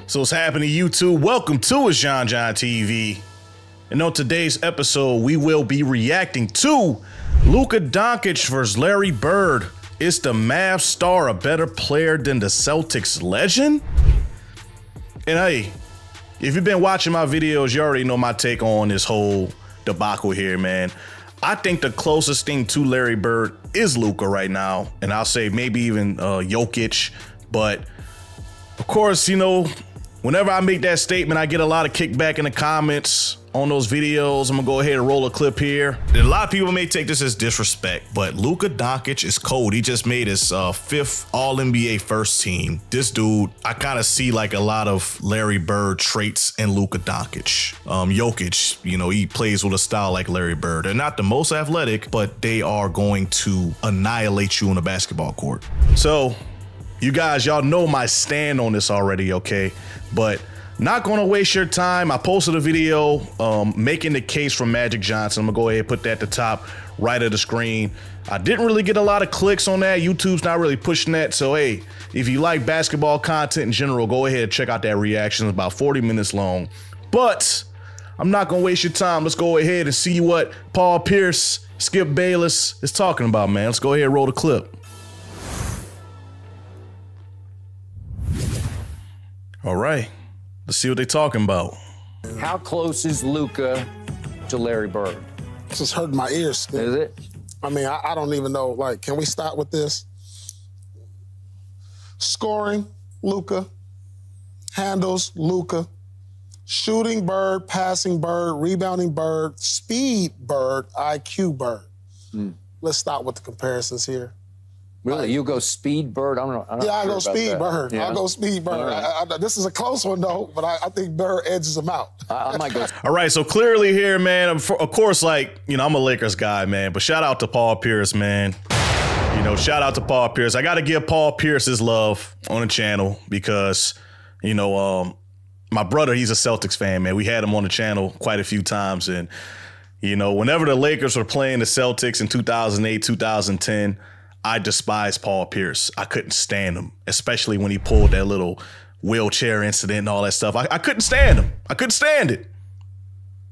So what's happening, YouTube? Welcome to ITSJONJONTV. And on today's episode, we will be reacting to Luka Doncic versus Larry Bird. Is the Mavs star a better player than the Celtics legend? And hey, if you've been watching my videos, you already know my take on this whole debacle here, man. I think the closest thing to Larry Bird is Luka right now. And I'll say maybe even Jokic. But of course, you know, whenever I make that statement, I get a lot of kickback in the comments on those videos. I'm gonna go ahead and roll a clip here. A lot of people may take this as disrespect, but Luka Doncic is cold. He just made his fifth All-NBA first team. This dude, I kind of see like a lot of Larry Bird traits in Luka Doncic. Jokic, you know, he plays with a style like Larry Bird. They're not the most athletic, but they are going to annihilate you on the basketball court. So, you guys, y'all know my stand on this already, okay? But not gonna waste your time. I posted a video making the case for Magic Johnson. I'm gonna go ahead and put that at the top right of the screen. I didn't really get a lot of clicks on that. YouTube's not really pushing that. So hey, if you like basketball content in general, go ahead and check out that reaction. It's about 40 minutes long. But I'm not gonna waste your time. Let's go ahead and see what Paul Pierce, Skip Bayless is talking about, man. Let's go ahead and roll the clip. All right, let's see what they're talking about. How close is Luka to Larry Bird? This is hurting my ears, Skip. Is it? I mean, I don't even know. Like, can we start with this? Scoring, Luka. Handles, Luka. Shooting, Bird. Passing, Bird. Rebounding, Bird. Speed, Bird. IQ, Bird. Let's start with the comparisons here. Really? You go speed Bird? I'm not yeah, I sure go speed Bird. Yeah. I'll go speed Bird. Right. This is a close one, though, but I think Bird edges him out. I might go. All right, so clearly here, man, of course, like, you know, I'm a Lakers guy, man, but shout out to Paul Pierce, man. You know, shout out to Paul Pierce. I got to give Paul Pierce his love on the channel because, you know, my brother, he's a Celtics fan, man. We had him on the channel quite a few times. And, you know, whenever the Lakers were playing the Celtics in 2008, 2010, I despise Paul Pierce. I couldn't stand him, especially when he pulled that little wheelchair incident and all that stuff. I couldn't stand him. I couldn't stand it.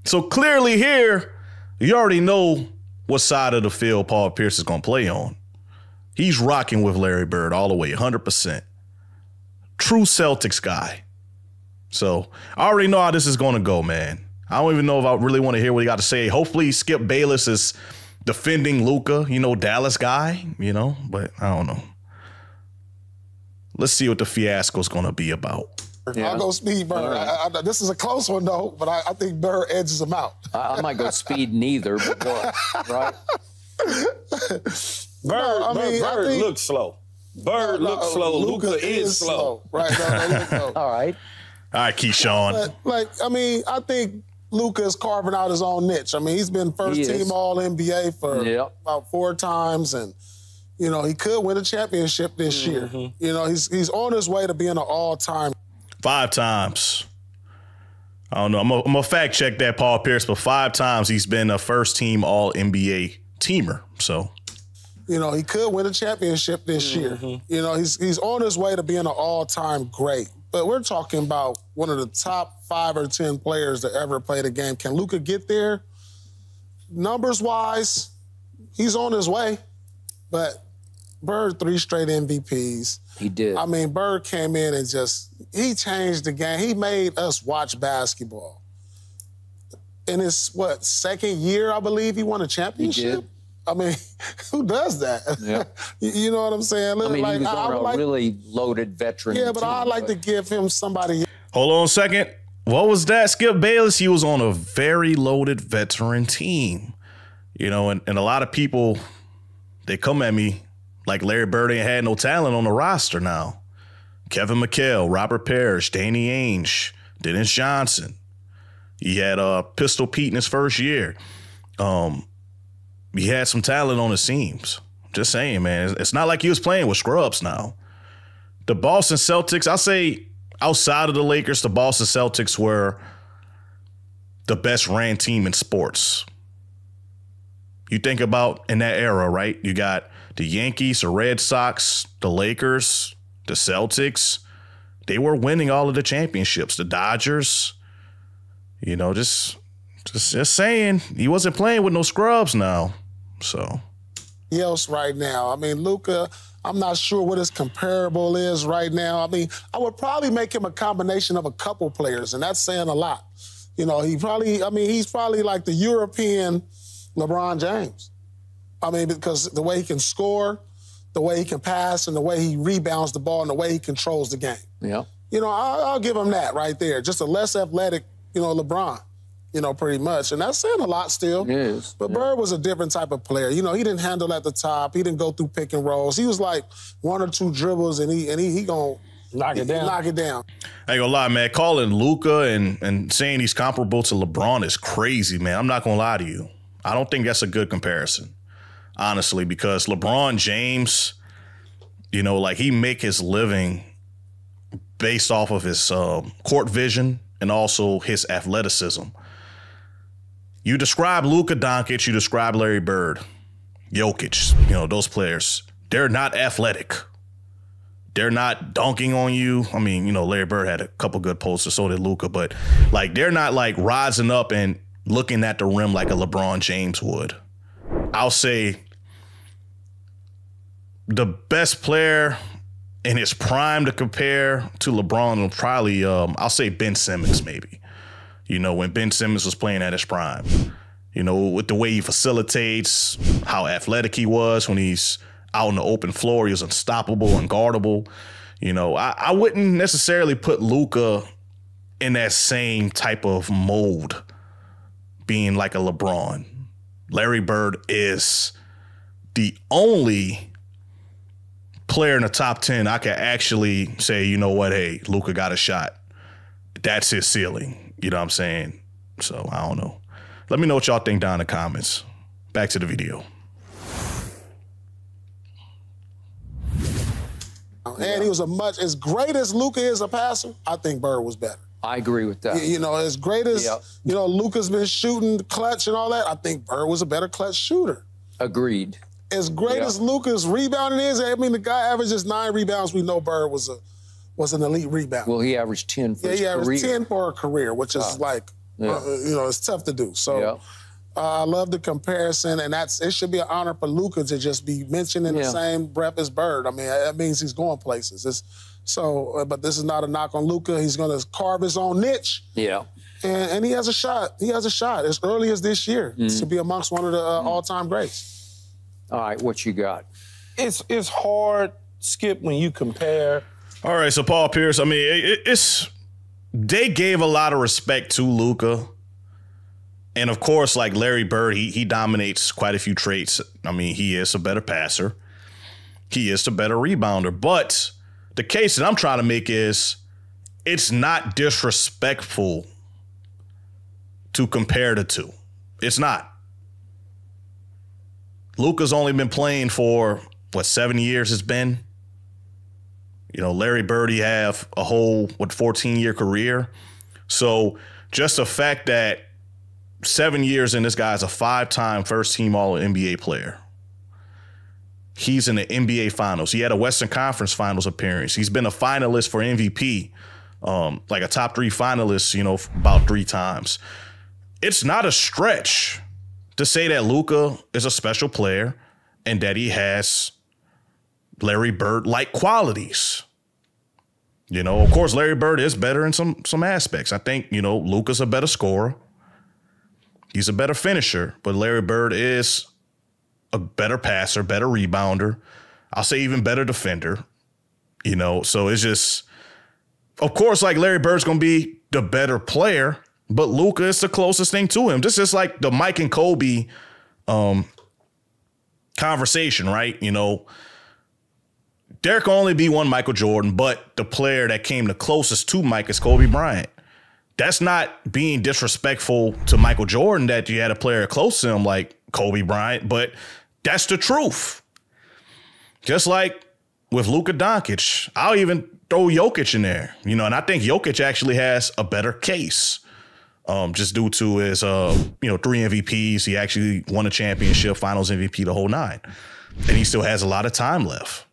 So clearly here, you already know what side of the field Paul Pierce is going to play on. He's rocking with Larry Bird all the way, 100%. True Celtics guy. So I already know how this is going to go, man. I don't even know if I really want to hear what he got to say. Hopefully Skip Bayless is defending Luka, you know, Dallas guy, you know, but I don't know. Let's see what the fiasco is going to be about. Yeah. I'll go speed Bird. Right. This is a close one, though, but I think Bird edges him out. I might go speed neither, but what, right? Bird looks slow. Bird looks slow. Luka is slow. Right. All right. All right, Keyshawn. Like, I mean, I think Luka is carving out his own niche. I mean, he's been first-team All-NBA for about 4 times, and, you know, he could win a championship this year. You know, he's on his way to being an all-time. 5 times. I don't know. I'm going to fact-check that, Paul Pierce, but 5 times he's been a first-team All-NBA teamer, so. You know, he could win a championship this year. You know, he's on his way to being an all-time great. But we're talking about one of the top 5 or 10 players that ever played a game. Can Luka get there? Numbers-wise, he's on his way. But Bird, 3 straight MVPs. He did. I mean, Bird came in and he changed the game. He made us watch basketball. In his, second year, I believe, he won a championship? He did. I mean, who does that? Yeah. You know what I'm saying? I mean, like, he was on a really loaded veteran Yeah, but team, I'd like to give him somebody. Hold on a second. What was that, Skip Bayless? He was on a very loaded veteran team. You know, and a lot of people, they come at me like Larry Bird ain't had no talent on the roster now. Kevin McHale, Robert Parrish, Danny Ainge, Dennis Johnson. He had Pistol Pete in his first year. He had some talent on his teams. Just saying, man. It's not like he was playing with scrubs now. The Boston Celtics, I'll say outside of the Lakers, the Boston Celtics were the best ran team in sports. You think about in that era, right? You got the Yankees, the Red Sox, the Lakers, the Celtics, they were winning all of the championships. The Dodgers, you know, just saying, he wasn't playing with no scrubs now. So. Else right now. I mean, Luka, I'm not sure what his comparable is right now. I mean, I would probably make him a combination of a couple players, and that's saying a lot. You know, he's probably like the European LeBron James. I mean, because the way he can score, the way he can pass, and the way he rebounds the ball, and the way he controls the game. Yeah. You know, I'll give him that right there. Just a less athletic, you know, LeBron, you know, pretty much. And that's saying a lot still. It is. But Bird was a different type of player. You know, he didn't handle at the top. He didn't go through pick and rolls. He was like one or two dribbles, and he gonna knock it down. I ain't gonna lie, man. Calling Luka and saying he's comparable to LeBron is crazy, man. I'm not gonna lie to you. I don't think that's a good comparison, honestly, because LeBron James, you know, like he make his living based off of his court vision and also his athleticism. You describe Luka Doncic, you describe Larry Bird, Jokic, you know, those players, they're not athletic. They're not dunking on you. I mean, you know, Larry Bird had a couple good posters, so did Luka, but like they're not like rising up and looking at the rim like a LeBron James would. I'll say the best player in his prime to compare to LeBron will probably, I'll say Ben Simmons maybe. You know, when Ben Simmons was playing at his prime, you know, with the way he facilitates, how athletic he was when he's out on the open floor, he was unstoppable, unguardable. You know, I wouldn't necessarily put Luka in that same type of mold, being like a LeBron. Larry Bird is the only player in the top 10 I can actually say, you know what, hey, Luka got a shot. That's his ceiling. You know what I'm saying? So, I don't know. Let me know what y'all think down in the comments. Back to the video. And he was as great as Luka is a passer, I think Bird was better. I agree with that. You know, as great as, you know, Luka's been shooting clutch and all that, I think Bird was a better clutch shooter. Agreed. As great as Luka's rebounding is, I mean, the guy averages 9 rebounds. We know Bird was an elite rebounder. Well, he averaged 10 for his career. Yeah, he averaged 10 for a career, which is like, you know, it's tough to do. So I love the comparison, and it should be an honor for Luka to just be mentioned in the same breath as Bird. I mean, that means he's going places. But this is not a knock on Luka. He's going to carve his own niche. Yeah. And he has a shot. He has a shot as early as this year to be amongst one of the all-time greats. All right, what you got? It's hard, Skip, when you compare. All right, so Paul Pierce, I mean, they gave a lot of respect to Luka. And, of course, like Larry Bird, he dominates quite a few traits. I mean, he is a better passer. He is the better rebounder. But the case that I'm trying to make is it's not disrespectful to compare the two. It's not. Luka's only been playing for, 7 years it's been? You know, Larry Bird, he have a whole, 14-year career. So just the fact that 7 years in, this guy's a 5-time first-team All-NBA player. He's in the NBA Finals. He had a Western Conference Finals appearance. He's been a finalist for MVP, like a top 3 finalist, you know, about 3 times. It's not a stretch to say that Luka is a special player and that he has Larry Bird-like qualities. You know, of course, Larry Bird is better in some aspects. I think, you know, Luka's a better scorer. He's a better finisher, but Larry Bird is a better passer, better rebounder. I'll say even better defender, you know. So it's just, of course, like Larry Bird's going to be the better player, but Luka is the closest thing to him. This is like the Mike and Kobe conversation, right? You know, there can only be one Michael Jordan, but the player that came the closest to Mike is Kobe Bryant. That's not being disrespectful to Michael Jordan that you had a player close to him like Kobe Bryant, but that's the truth. Just like with Luka Doncic, I'll even throw Jokic in there, you know, and I think Jokic actually has a better case just due to his, 3 MVPs. He actually won a championship, finals MVP, the whole 9. And he still has a lot of time left.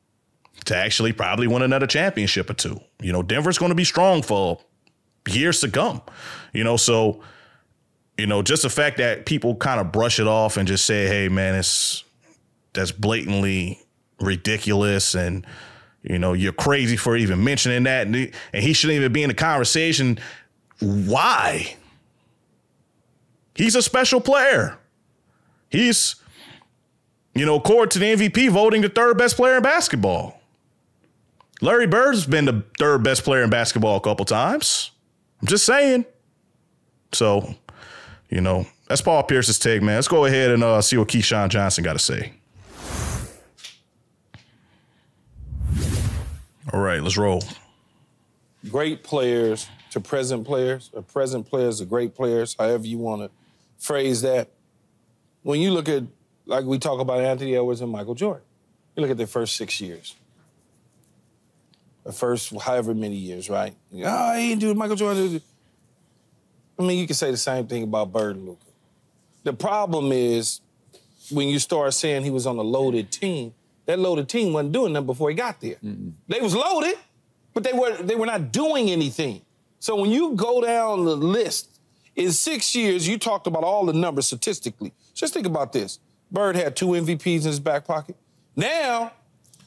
to actually probably win another championship or two. You know, Denver's going to be strong for years to come. You know, so, you know, just the fact that people kind of brush it off and just say, hey, man, that's blatantly ridiculous and, you know, you're crazy for even mentioning that and he shouldn't even be in the conversation. Why? He's a special player. He's, you know, according to the MVP, voting the third best player in basketball. Larry Bird's been the third best player in basketball a couple times. I'm just saying. So, you know, that's Paul Pierce's take, man. Let's go ahead and see what Keyshawn Johnson got to say. All right, let's roll. Great players to present players, or present players to great players, however you want to phrase that. When you look at, like we talk about Anthony Edwards and Michael Jordan, you look at their first 6 years. The first however many years, right? Oh, he didn't do it, Michael Jordan. I mean, you can say the same thing about Bird and Luka. The problem is when you start saying he was on a loaded team, that loaded team wasn't doing nothing before he got there. They was loaded, but they were not doing anything. So when you go down the list, in 6 years, you talked about all the numbers statistically. Just think about this. Bird had 2 MVPs in his back pocket. Now,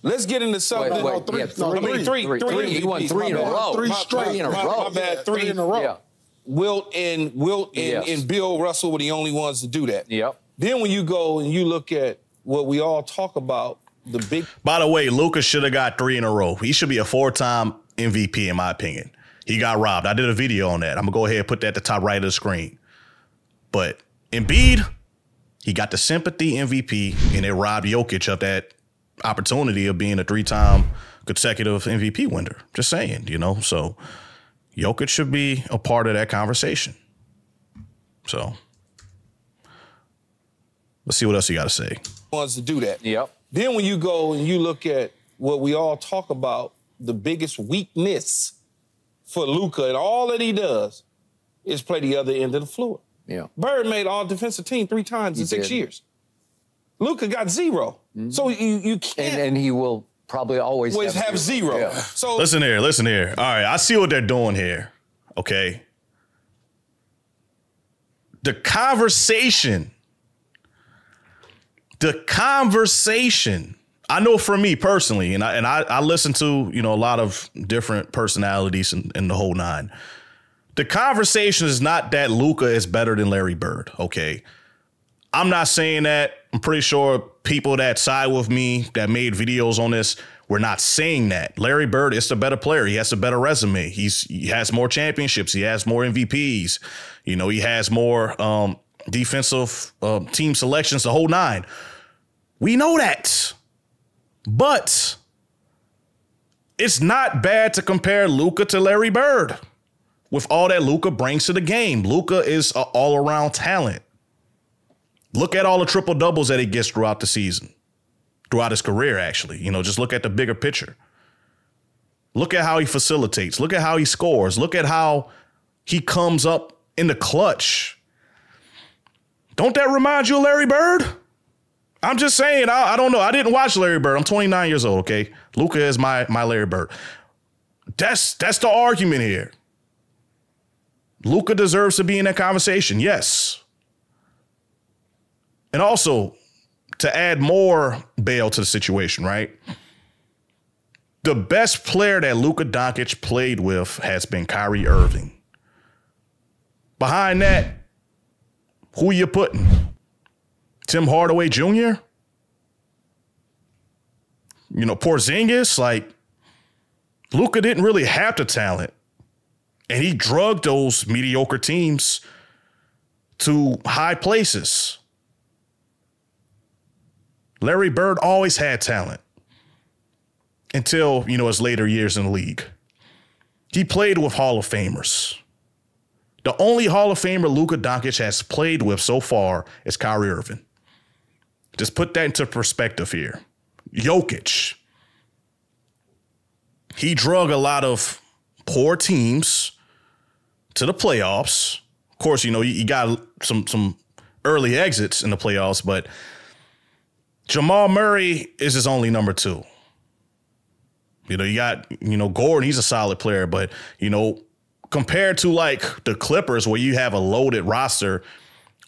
let's get into something. Three. He won 3 in a row. 3 straight. My bad, 3 in a row. Yeah. Wilt and Bill Russell were the only ones to do that. Yep. Then when you go and you look at what we all talk about, the big... By the way, Luka should have got 3 in a row. He should be a 4-time MVP, in my opinion. He got robbed. I did a video on that. I'm going to go ahead and put that at the top right of the screen. But Embiid, he got the sympathy MVP, and it robbed Jokic of that opportunity of being a 3-time consecutive MVP winner. Just saying, you know. So Jokic should be a part of that conversation. So let's see what else you got to say. Wants to do that. Yep. Then when you go and you look at what we all talk about, the biggest weakness for Luka and all that he does is play the other end of the floor. Yeah. Bird made all defensive team 3 times in 6 years. Luka got 0. So you can't. And he will probably always have 0. Yeah. So Listen here. All right, I see what they're doing here, okay? The conversation, I know for me personally, and I listen to, you know, a lot of different personalities in the whole nine. The conversation is not that Luka is better than Larry Bird, okay? I'm not saying that. I'm pretty sure people that side with me that made videos on this were not saying that. Larry Bird is the better player. He has a better resume. He has more championships. He has more MVPs. You know, he has more defensive team selections, the whole 9. We know that. But it's not bad to compare Luka to Larry Bird with all that Luka brings to the game. Luka is an all-around talent. Look at all the triple-doubles that he gets throughout the season, throughout his career, actually. You know, just look at the bigger picture. Look at how he facilitates. Look at how he scores. Look at how he comes up in the clutch. Don't that remind you of Larry Bird? I'm just saying, I don't know. I didn't watch Larry Bird. I'm 29 years old, okay? Luka is my Larry Bird. That's the argument here. Luka deserves to be in that conversation, yes. And also, to add more bail to the situation, right? The best player that Luka Doncic played with has been Kyrie Irving. Behind that, who you putting? Tim Hardaway Jr.? You know, Porzingis? Like, Luka didn't really have the talent. And he drugged those mediocre teams to high places. Larry Bird always had talent until, you know, his later years in the league. He played with Hall of Famers. The only Hall of Famer Luka Doncic has played with so far is Kyrie Irving. Just put that into perspective here. Jokic. He drug a lot of poor teams to the playoffs. Of course, you know, he got some early exits in the playoffs, but Jamal Murray is his only number 2. You know, you got, Gordon, he's a solid player, but, compared to like the Clippers where you have a loaded roster,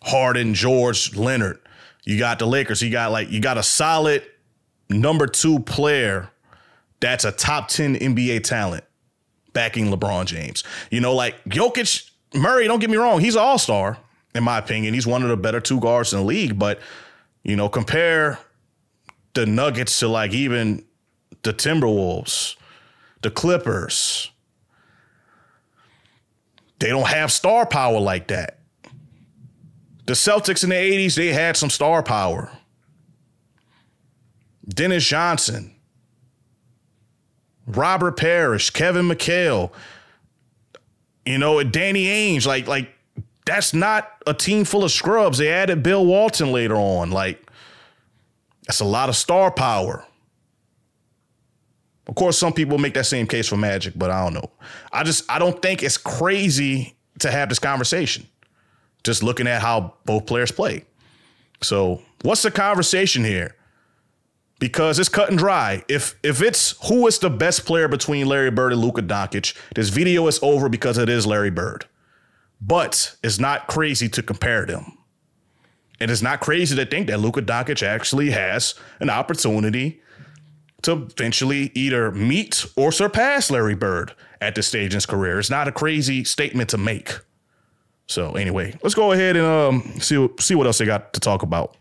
Harden, George, Leonard, you got the Lakers, you got a solid number 2 player that's a top 10 NBA talent backing LeBron James. Like Jokic, Murray, don't get me wrong, he's an all-star, in my opinion. He's one of the better 2 guards in the league, but, compare the Nuggets to like even the Timberwolves, the Clippers. They don't have star power like that. The Celtics in the 80s, they had some star power. Dennis Johnson, Robert Parrish, Kevin McHale, Danny Ainge. Like that's not a team full of scrubs. They added Bill Walton later on. Like, that's a lot of star power. Of course, some people make that same case for Magic, but I don't know. I don't think it's crazy to have this conversation, just looking at how both players play. So what's the conversation here? Because it's cut and dry. If it's who is the best player between Larry Bird and Luka Doncic, this video is over because it is Larry Bird. But it's not crazy to compare them. And it's not crazy to think that Luka Doncic actually has an opportunity to eventually either meet or surpass Larry Bird at this stage in his career. It's not a crazy statement to make. So anyway, let's go ahead and see what else they got to talk about.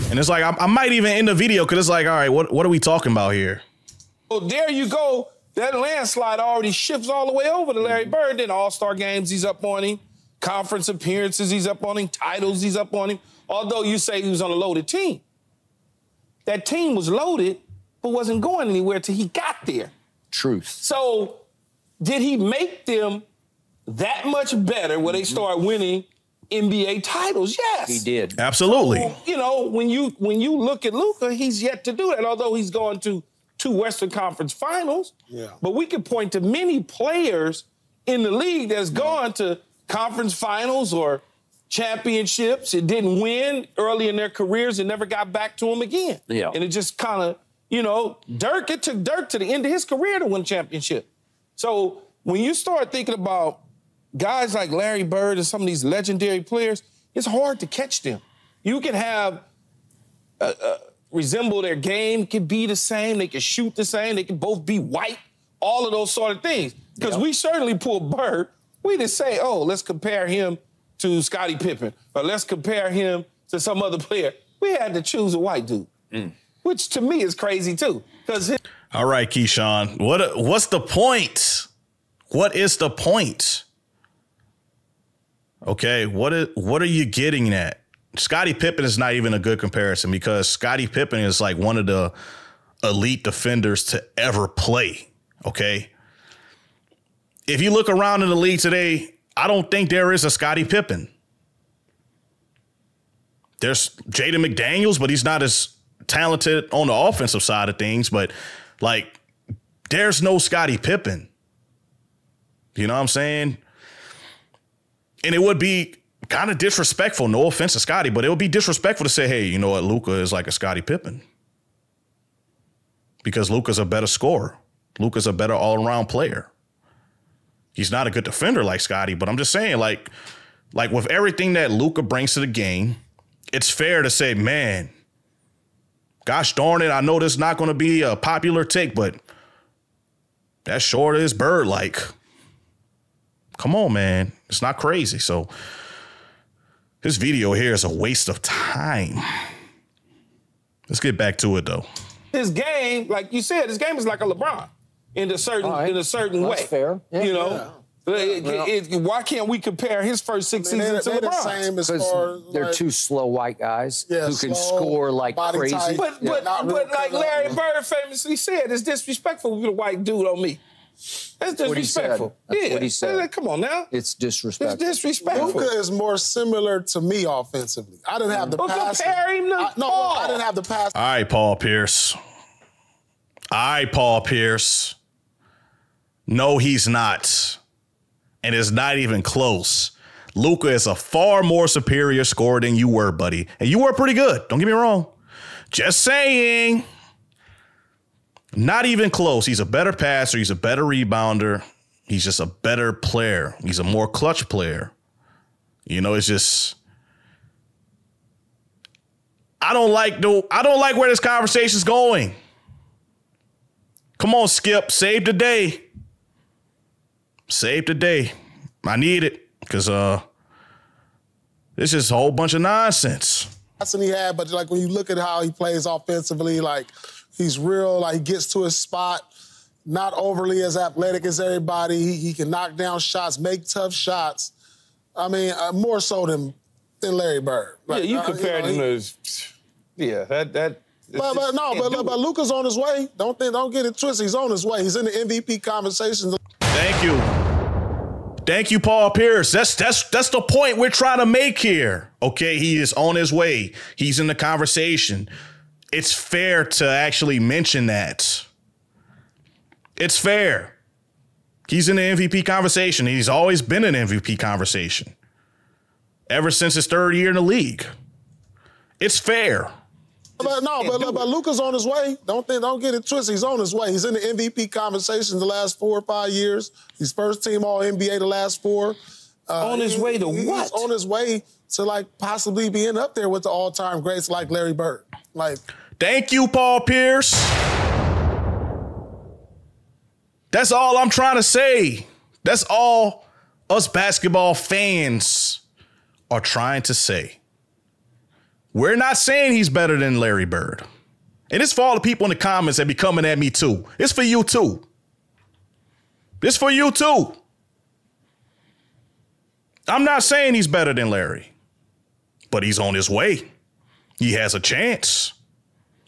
And it's like, I might even end the video because it's like, all right, what are we talking about here? Well, there you go. That landslide already shifts all the way over to Larry Bird. Then All-Star games, he's up on him. Conference appearances, he's up on him. Titles, he's up on him. Although you say he was on a loaded team. That team was loaded, but wasn't going anywhere till he got there. Truth. So did he make them that much better where they start winning NBA titles? Yes. He did. Absolutely. So, when you look at Luka, he's yet to do that, although he's gone to 2 Western Conference finals. Yeah. But we could point to many players in the league that's gone to conference finals or championships. It didn't win early in their careers and never got back to them again. Yeah. And it just kind of, it took Dirk to the end of his career to win a championship. So when you start thinking about guys like Larry Bird and some of these legendary players, it's hard to catch them. You can have resemble their game, can be the same, they can shoot the same, they can both be white, all of those sort of things. Because we certainly pull Bird. We didn't say, oh, let's compare him to Scottie Pippen, or let's compare him to some other player. We had to choose a white dude, which to me is crazy too. All right, Keyshawn, what's the point? What is the point? Okay, what are you getting at? Scottie Pippen is not even a good comparison because Scottie Pippen is like one of the elite defenders to ever play, okay? If you look around in the league today, I don't think there is a Scottie Pippen. There's Jaden McDaniels, but he's not as talented on the offensive side of things. But, like, there's no Scottie Pippen. You know what I'm saying? And it would be kind of disrespectful, no offense to Scottie, but it would be disrespectful to say, hey, you know what, Luka is like a Scottie Pippen. Because Luka's a better scorer. Luka's a better all-around player. He's not a good defender like Scottie, but I'm just saying, like with everything that Luka brings to the game, it's fair to say, man, gosh darn it, I know this is not going to be a popular take, but that short is Bird-like. Come on, man. It's not crazy. So this video here is a waste of time. Let's get back to it, though. His game, like you said, his game is like a LeBron. In a certain way. That's fair. Yeah. Why can't we compare his first 6 seasons to LeBron? Because they're 2 slow white guys who can score like crazy. Type. But like Larry Bird famously said, it's disrespectful to put a white dude on me. That's disrespectful. That's what he said. Come on now. It's disrespectful. It's disrespectful. Luka is more similar to me offensively. I didn't have the pass. Compare him to Paul. I didn't have the pass. All right, Paul Pierce. No, he's not. And it's not even close. Luka is a far more superior scorer than you were, buddy. And you were pretty good. Don't get me wrong. Just saying. Not even close. He's a better passer. He's a better rebounder. He's just a better player. He's a more clutch player. You know, it's just, I don't like where this conversation's going. Come on, Skip, save the day. Save the day. I need it because this is a whole bunch of nonsense. That's what he had, but like when you look at how he plays offensively, like he's real, like he gets to his spot, not overly as athletic as everybody. He can knock down shots, make tough shots. I mean, more so than Larry Bird. Like, yeah, you compared him to, yeah, that. But Luka's on his way. Don't get it twisted. He's on his way. He's in the MVP conversations. Thank you. Thank you, Paul Pierce. That's the point we're trying to make here. Okay, he is on his way. He's in the conversation. It's fair to actually mention that. It's fair. He's in the MVP conversation. He's always been in the MVP conversation. Ever since his third year in the league. It's fair. But Luka's on his way. Don't get it twisted. He's on his way. He's in the MVP conversation the last 4 or 5 years. He's first team All-NBA the last 4. On his way to what? He's on his way to like possibly being up there with the all-time greats like Larry Bird. Like, thank you, Paul Pierce. That's all I'm trying to say. That's all us basketball fans are trying to say. We're not saying he's better than Larry Bird. And it's for all the people in the comments that be coming at me too. It's for you too. It's for you too. I'm not saying he's better than Larry, but he's on his way. He has a chance.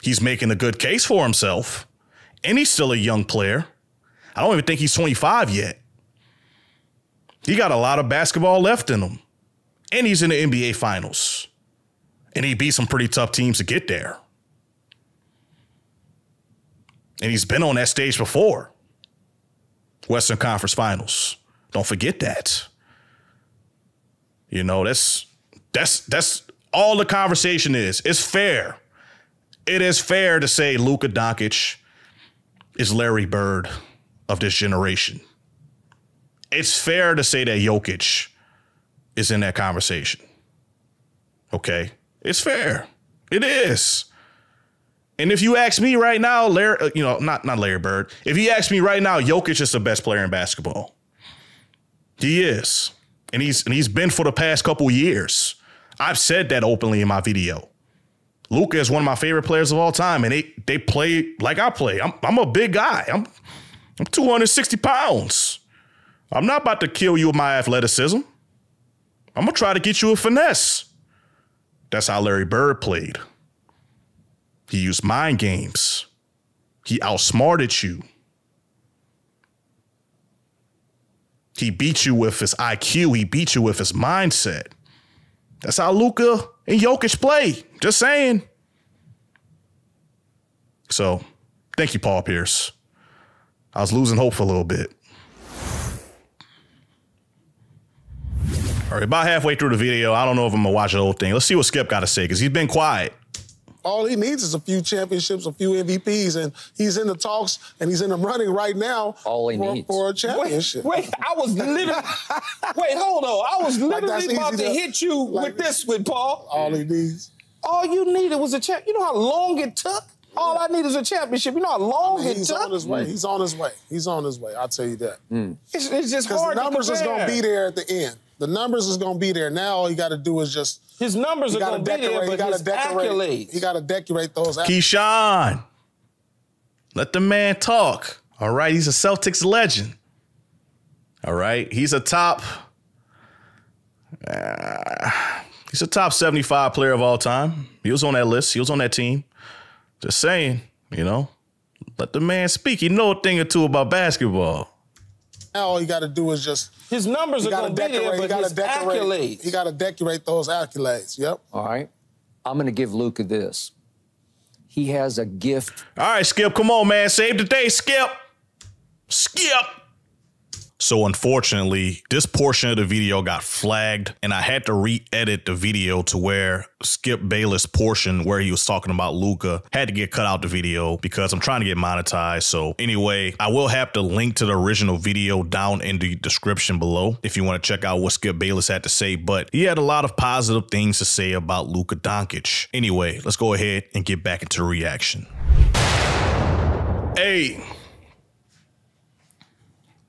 He's making a good case for himself. And he's still a young player. I don't even think he's 25 yet. He got a lot of basketball left in him. And he's in the NBA Finals. And he beat some pretty tough teams to get there. And he's been on that stage before. Western Conference Finals. Don't forget that. You know, that's all the conversation is. It's fair. It is fair to say Luka Doncic is Larry Bird of this generation. It's fair to say that Jokic is in that conversation. Okay? It's fair. It is. And if you ask me right now, not Larry Bird. If you ask me right now, Jokic is the best player in basketball. He is. And he's been for the past couple years. I've said that openly in my video. Luka is one of my favorite players of all time, and they play like I play. I'm a big guy. I'm 260 pounds. I'm not about to kill you with my athleticism. I'm going to try to get you a finesse. That's how Larry Bird played. He used mind games. He outsmarted you. He beat you with his IQ. He beat you with his mindset. That's how Luka and Jokic play. Just saying. So, thank you, Paul Pierce. I was losing hope for a little bit. All right, about halfway through the video, I don't know if I'm going to watch the whole thing. Let's see what Skip got to say, because he's been quiet. All he needs is a few championships, a few MVPs, and he's in the talks, and he's in the running right now for a championship. Wait, I was literally... wait, hold on. I was literally about to hit you with this with Paul. All he needs. All you needed was a champ. You know how long it took? All I need is a championship. You know how long it took? He's on his way. He's on his way. He's on his way. I'll tell you that. It's just hard to compare. The numbers is going to be there at the end. The numbers is going to be there. Now all you got to do is just... His numbers are going to be there, but his accolades. He got to decorate those accolades. Keyshawn, let the man talk. All right, he's a Celtics legend. All right, he's a top 75 player of all time. He was on that list. He was on that team. Just saying, let the man speak. He know a thing or two about basketball. Now all you got to do is just... His numbers are going to be there, but his accolades. He got to decorate those accolades, yep. All right. I'm going to give Luka this. He has a gift. All right, Skip, come on, man. Save the day, Skip. Skip. So unfortunately, this portion of the video got flagged and I had to re-edit the video to where Skip Bayless portion where he was talking about Luka had to get cut out the video because I'm trying to get monetized. So anyway, I will have to link to the original video down in the description below if you want to check out what Skip Bayless had to say. But he had a lot of positive things to say about Luka Doncic. Anyway, let's go ahead and get back into the reaction. Hey,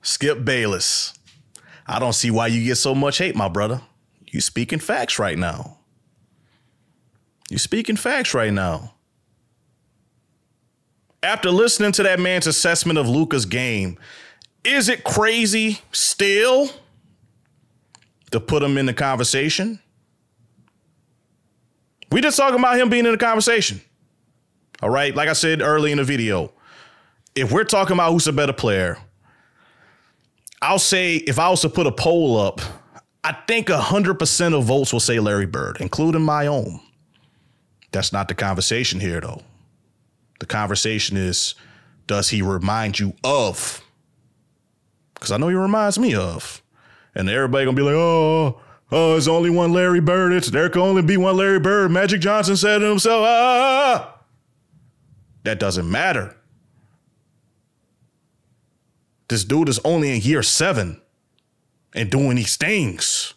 Skip Bayless, I don't see why you get so much hate, my brother. You speaking facts right now. You speaking facts right now. After listening to that man's assessment of Luka's game, is it crazy still to put him in the conversation? We just talking about him being in the conversation. All right, like I said early in the video, if we're talking about who's a better player, I'll say if I was to put a poll up, I think 100% of votes will say Larry Bird, including my own. That's not the conversation here, though. The conversation is, does he remind you of? Because I know he reminds me of. And everybody gonna be like, oh, there's only one Larry Bird. There can only be one Larry Bird. Magic Johnson said to himself, That doesn't matter. This dude is only in year 7 and doing these things.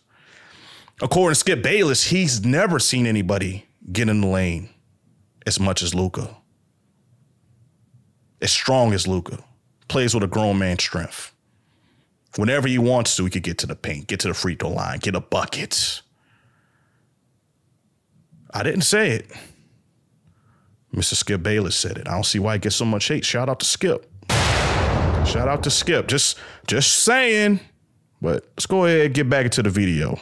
According to Skip Bayless, he's never seen anybody get in the lane as much as Luka. As strong as Luka. Plays with a grown man's strength. Whenever he wants to, he could get to the paint, get to the free throw line, get a bucket. I didn't say it. Mr. Skip Bayless said it. I don't see why he gets so much hate. Shout out to Skip. Shout out to Skip. Just saying. But let's go ahead and get back into the video.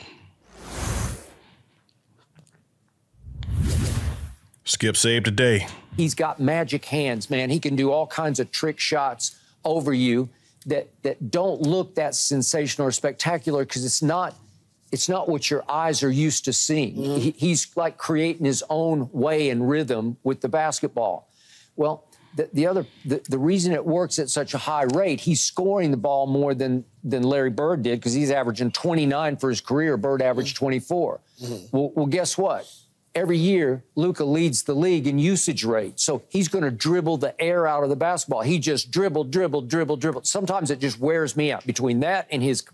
Skip saved the day. He's got magic hands, man. He can do all kinds of trick shots over you that don't look that sensational or spectacular because it's not what your eyes are used to seeing. Mm-hmm. He's like creating his own way and rhythm with the basketball. Well, the reason it works at such a high rate, he's scoring the ball more than Larry Bird did because he's averaging 29 for his career. Bird averaged 24. Mm-hmm. Well, guess what? Every year, Luka leads the league in usage rate. So he's going to dribble the air out of the basketball. He just dribble. Sometimes it just wears me out. Between that and his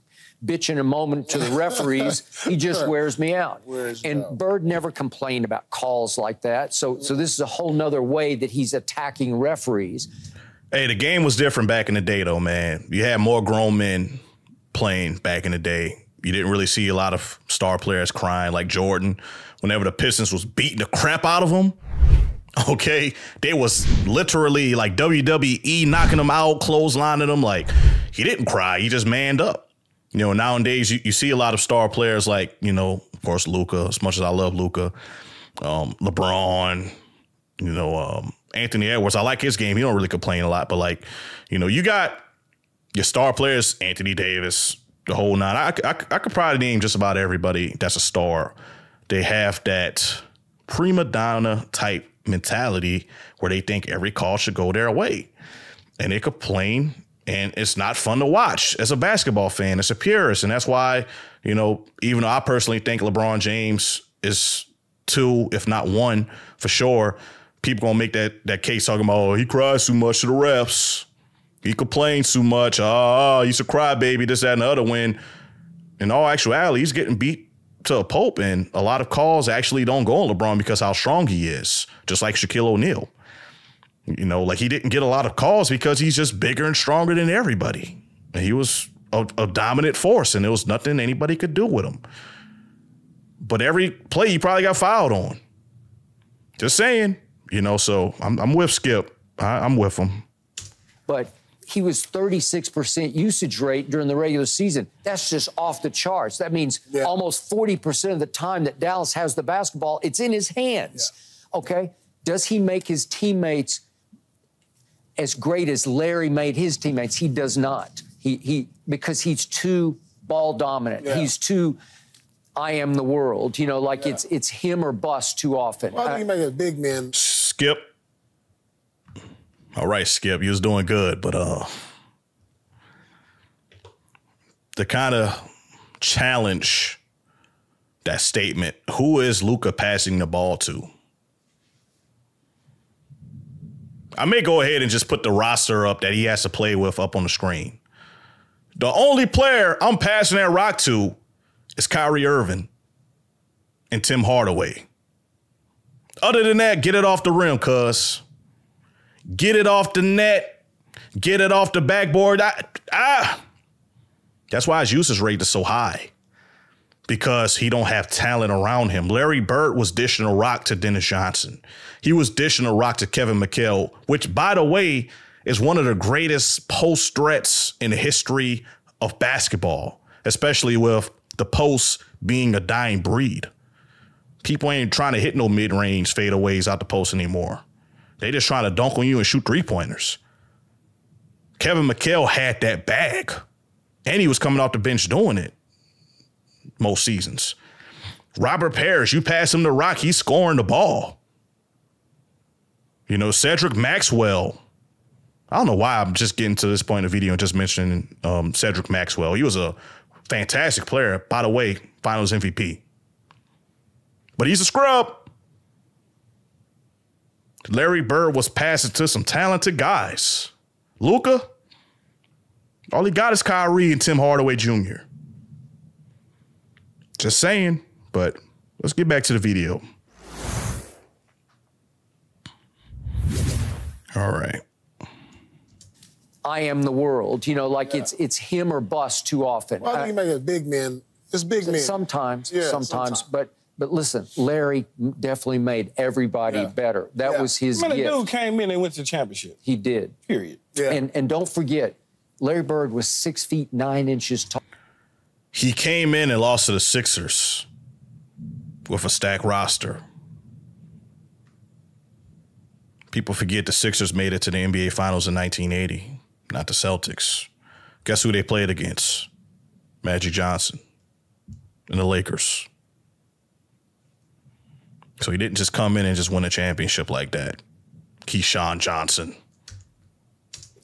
bitching a moment to the referees, he just wears me out. Bird never complained about calls like that. So this is a whole nother way that he's attacking referees. Hey, the game was different back in the day, though, man. You had more grown men playing back in the day. You didn't really see a lot of star players crying like Jordan. Whenever the Pistons was beating the crap out of him, okay, they was literally like WWE knocking them out, clotheslining them. Like, he didn't cry. He just manned up. You know, nowadays you see a lot of star players like, you know, of course, Luka, as much as I love Luka, LeBron, you know, Anthony Edwards. I like his game. He don't really complain a lot. But, like, you know, you got your star players, Anthony Davis, the whole nine. I could probably name just about everybody that's a star. They have that prima donna type mentality where they think every call should go their way. And they complain, and it's not fun to watch as a basketball fan. It's a purist. And that's why, you know, even though I personally think LeBron James is 2, if not 1, for sure, people gonna make that case talking about, oh, he cries too much to the refs. He complains too much. He's a crybaby, this, that, and the other. When in all actuality, he's getting beat to a pulp, and a lot of calls actually don't go on LeBron because how strong he is, just like Shaquille O'Neal. You know, like, he didn't get a lot of calls because he's just bigger and stronger than everybody. And he was a dominant force, and there was nothing anybody could do with him. But every play he probably got fouled on. Just saying, you know, so I'm with Skip. I'm with him. But he was 36% usage rate during the regular season. That's just off the charts. That means almost 40% of the time that Dallas has the basketball, it's in his hands. Yeah. Okay? Does he make his teammates as great as Larry made his teammates? He does not. Because he's too ball dominant. Yeah. He's too I am the world. You know, like it's him or bust too often. Why do you make a big man? Skip. All right, Skip, you was doing good, but to kind of challenge that statement, who is Luka passing the ball to? I may go ahead and just put the roster up that he has to play with up on the screen. The only player I'm passing that rock to is Kyrie Irving and Tim Hardaway. Other than that, get it off the rim, cuz. Get it off the net. Get it off the backboard. That's why his usage rate is so high. Because he don't have talent around him. Larry Bird was dishing a rock to Dennis Johnson. He was dishing a rock to Kevin McHale, which, by the way, is one of the greatest post threats in the history of basketball, especially with the post being a dying breed. People ain't trying to hit no mid-range fadeaways out the post anymore. They just trying to dunk on you and shoot three-pointers. Kevin McHale had that bag, and he was coming off the bench doing it most seasons. Robert Parrish, you pass him the rock, he's scoring the ball. You know, Cedric Maxwell. I don't know why I'm just getting to this point in the video and just mentioning Cedric Maxwell. He was a fantastic player. By the way, Finals MVP. But he's a scrub. Larry Bird was passing to some talented guys. Luka, all he got is Kyrie and Tim Hardaway Jr. Just saying, but let's get back to the video. All right. I am the world. You know, like it's him or bust too often. Well, I think you make it big men. It's big men. Sometimes. But listen, Larry definitely made everybody better. That was his gift. The dude came in and went to the championship. He did. Period. Yeah. And don't forget, Larry Bird was 6 feet 9 inches tall. He came in and lost to the Sixers with a stacked roster. People forget the Sixers made it to the NBA Finals in 1980, not the Celtics. Guess who they played against? Magic Johnson and the Lakers. So he didn't just come in and just win a championship like that. Keyshawn Johnson.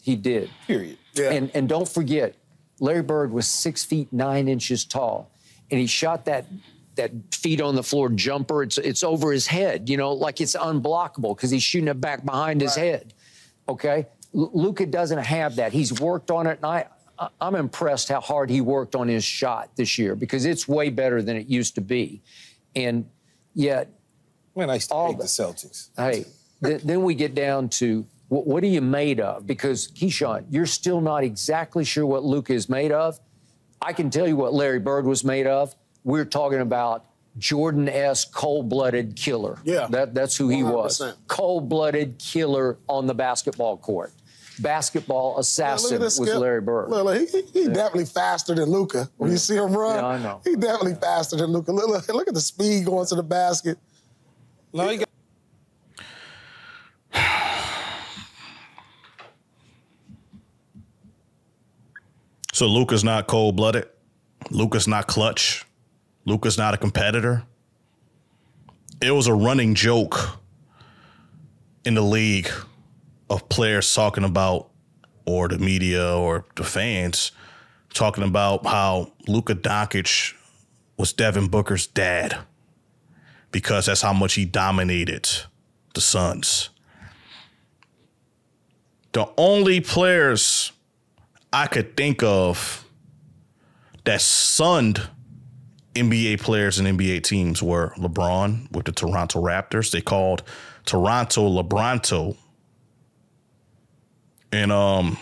He did. Period. Yeah. And don't forget, Larry Bird was 6 feet 9 inches tall, and he shot that feet on the floor jumper. It's over his head, you know, like it's unblockable because he's shooting it back behind his head. Okay, Luka doesn't have that. He's worked on it, and I'm impressed how hard he worked on his shot this year because it's way better than it used to be, and yet. Man, I used to hate the Celtics. Hey, then we get down to what are you made of? Because, Keyshawn, you're still not exactly sure what Luka is made of. I can tell you what Larry Bird was made of. We're talking about Jordan-esque cold-blooded killer. Yeah. That's who he 100%. was. Cold-blooded killer on the basketball court. Basketball assassin was Larry Bird. Look, he definitely faster than Luka. When you see him run, Yeah, I know. he definitely faster than Luka. Look at the speed going to the basket. No, you got. So Luka's not cold-blooded. Luka's not clutch. Luka's not a competitor. It was a running joke in the league of players talking about, or the media or the fans talking about how Luka Doncic was Devin Booker's dad because that's how much he dominated the Suns. The only players I could think of that sunned NBA players and NBA teams were LeBron with the Toronto Raptors. They called Toronto LeBronto. And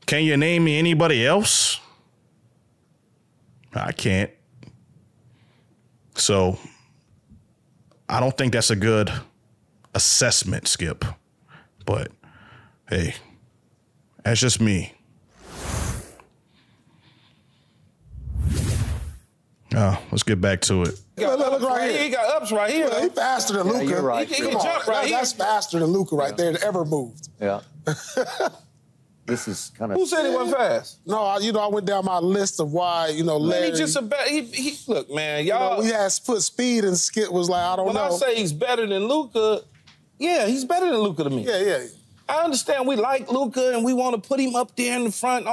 can you name me anybody else? I can't. So I don't think that's a good assessment, Skip. But hey, that's just me. Let's get back to it. Look right here. He got ups right here. He's faster than Luka. you're right. He can jump right here. That's faster than Luka right there that ever moved. Yeah. This is kind of. Who said he wasn't fast? No, I went down my list of why, Larry. Man, he just a bad. He look, man, y'all. We had put speed and Skip was like, I don't know. When I say he's better than Luka, yeah, he's better than Luka to me. Yeah. I understand we like Luka and we want to put him up there in the front.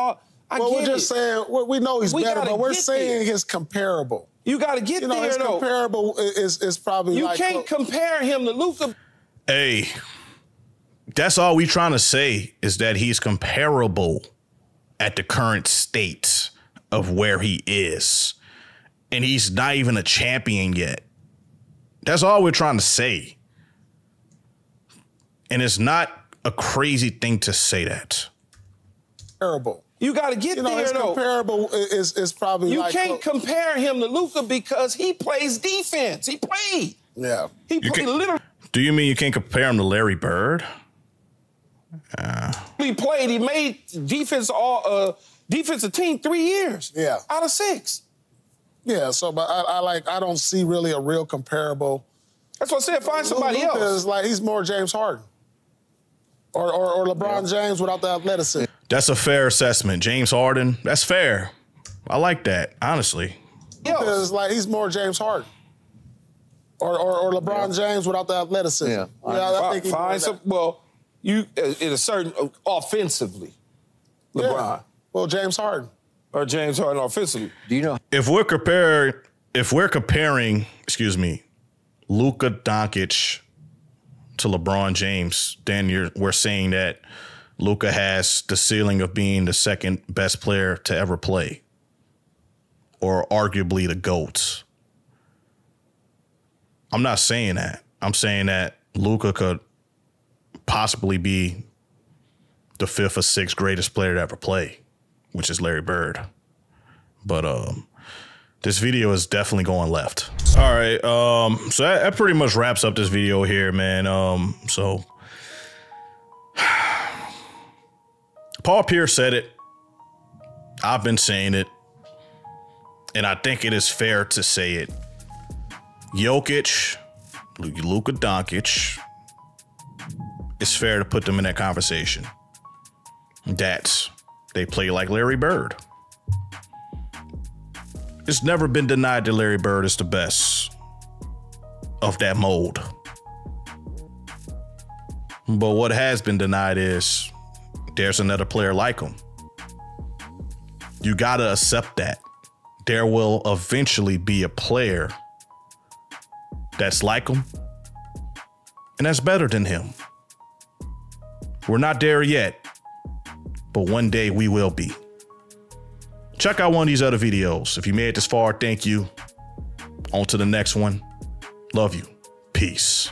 Well, we're just saying, we know he's better, but we're saying his comparable. You got to get there, his though. Comparable is probably You can't compare him to Luka. Hey, that's all we trying to say is that he's comparable at the current state of where he is. And he's not even a champion yet. That's all we're trying to say. And it's not a crazy thing to say that. Comparable. You got to get there, his though. Comparable is probably You can't compare him to Luka because he plays defense. He played. Yeah. He played literally. Do you mean you can't compare him to Larry Bird? He played. He made defensive team 3 years. Yeah. Out of 6. Yeah. So, but I don't see really a real comparable. That's what I said. Find somebody Luka else. is like he's more James Harden or LeBron James without the athleticism. That's a fair assessment. James Harden, that's fair. I like that, honestly. Because like he's more James Harden or LeBron James without the athleticism. Yeah. I think find some. Well, you in a certain offensively, LeBron. Yeah. Well, James Harden or James Harden offensively. Do you know? If we're comparing, excuse me, Luka Doncic to LeBron James, then we're saying that Luka has the ceiling of being the second best player to ever play, or arguably the GOAT. I'm not saying that. I'm saying that Luka could possibly be the 5th or 6th greatest player to ever play, which is Larry Bird. But this video is definitely going left. All right, so that pretty much wraps up this video here, man. So Paul Pierce said it. I've been saying it. And I think it is fair to say it. Jokic, Luka Doncic, it's fair to put them in that conversation. They play like Larry Bird. It's never been denied that Larry Bird is the best of that mold. But what has been denied is there's another player like him. You got to accept that. There will eventually be a player that's like him and that's better than him. We're not there yet, but one day we will be. Check out one of these other videos. If you made it this far, thank you. On to the next one. Love you. Peace.